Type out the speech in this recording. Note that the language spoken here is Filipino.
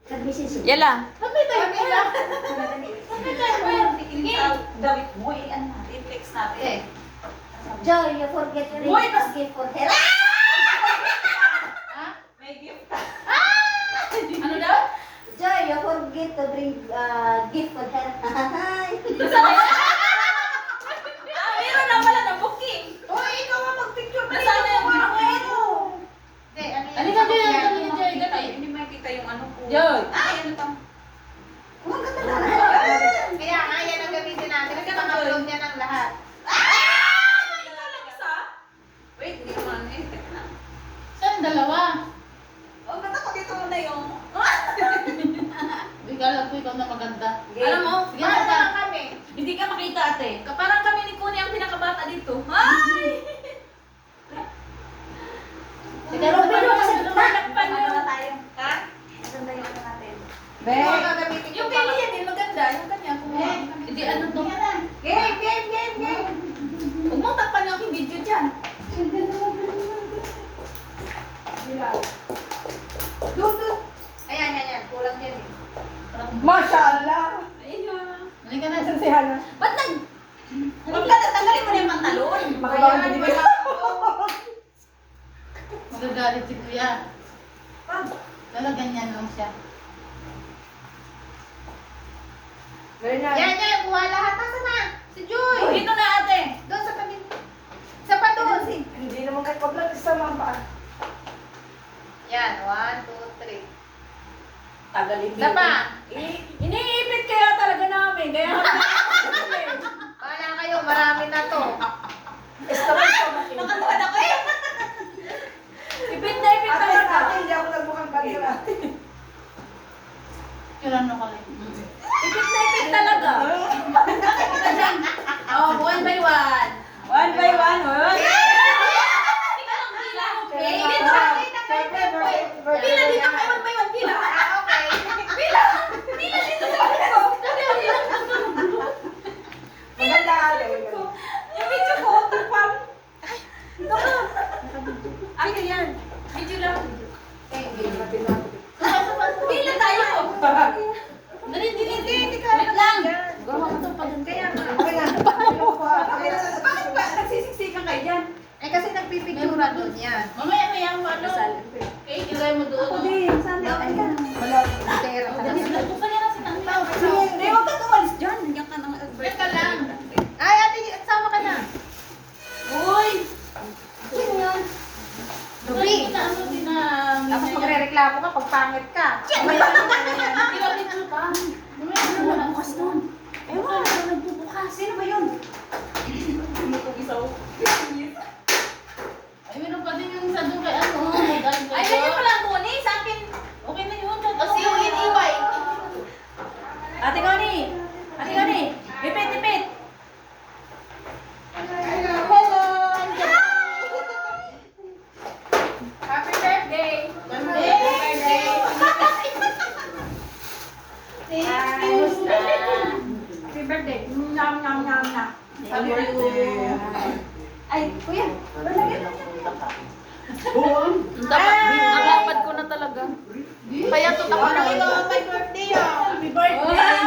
Yala. Sabi tayo pera. Sabi tayo pera. Damit mo, ano natin, text natin. Joy, you forget your Boy, mas- gift for her. May gift ka. Ano daw? Joy, you forget to bring gift for her. Meron na pala na booking. Oh, ikaw nga mag-picture. Nasaan yung Ako ano? ito. Hindi, ano yan? Ano ka Joy? Ano ka Joy? Dali. Hindi makikita yung ano ko. Joy. Ay, ano to? Huwag ka talaga. Kaya nga, yan ang gamitin natin. Kasi mag-upload niya ng lahat. Ikaw lang isa? Wait, hindi naman eh. Teka na. Saan dalawa? Oh, ba't ako dito muna yung... Ikaw lang po, ikaw na maganda. Alam mo, Sige, Paano basta. naman kami? hindi ka makita ate. Parang kami ni Kuni ang pinakabata dito. Ay! Pero pero kasi Malakpan Ano yun. na tayo? Ha? Maganda yung ano natin. Ito ang gagamitin Yung kay Lian din, maganda. Yung kanya, kumuha. Hindi ano to? Game. Huwag mong takpan yung aking video dyan. Doon. Ayan. Kulang yan eh. Mashallah! Ayun. Halika na. Sasihan na. Ba't Huwag ka tatanggalin mo na yung pantalon. Makabahan Ayan, din may ba? Magagalit si Kuya. Lalagyan niya lang siya. Very nice. Yan. Kuha lahat. Nasaan na? Si Joy. Dito na ate. Doon sa tabi. Sa pa doon. Hindi naman kahit pablat isa lang pa. Yan. 1, 2, 3. Tagalipin. Isa pa. Iniipit kaya talaga namin. Kaya Bahala kayo. Marami na to. nakatuwad ako eh. Ipit na ipit Ate, talaga. ate, hindi ako nagmukhang bagyo ate. Kirano ka lang. Ipit na ipit talaga. Oh, one by one. One by one. Dito ka. Pila dito kay one by one. Pila. Okay. Pila. Pila dito sa ko. Maganda ate. Yung video ko, tupan. Akin yan. Video lang. Pila tayo. Dali, Wait lang. Gawa ko ito pa dun. Kaya nga. Okay na. Okay na. Bakit ba nagsisiksikan kayo dyan? Eh kasi nagpipictura doon yan. Mamaya mo ano. Okay, ilagay mo doon. Ako no? din. Sana. Wala. Pera talaga. Buksan niya na si Tantaw. Hindi, huwag ka tumalis dyan. Diyan ka nang Wait ka lang. Ay, ate, sama ka na. Uy! Sino yun? Gabi. Na ano din na. Tapos magre-reklamo ka pag pangit ka. Ilaw dito pa. Mamaya mo na bukas doon. Ewan, ano nagbubukas? Sino ba yun? Sino kong isaw? Ay, meron pa din yung sa doon kay ano. May galing Ay, kayo. ganyan pala ang Tony. Sa akin. Okay na yun. Kasi yung iniway. Ate Connie! Ate Connie! Ipit, ipit! Hello. Happy birthday. Birthday. Happy birthday! Nam, nam, nam, nam. Happy birthday. Ay, kuya! Lalagyan na Dapat, Nakapad ko na talaga. Kaya to ako na. Ikaw ang may birthday ah. Happy birthday!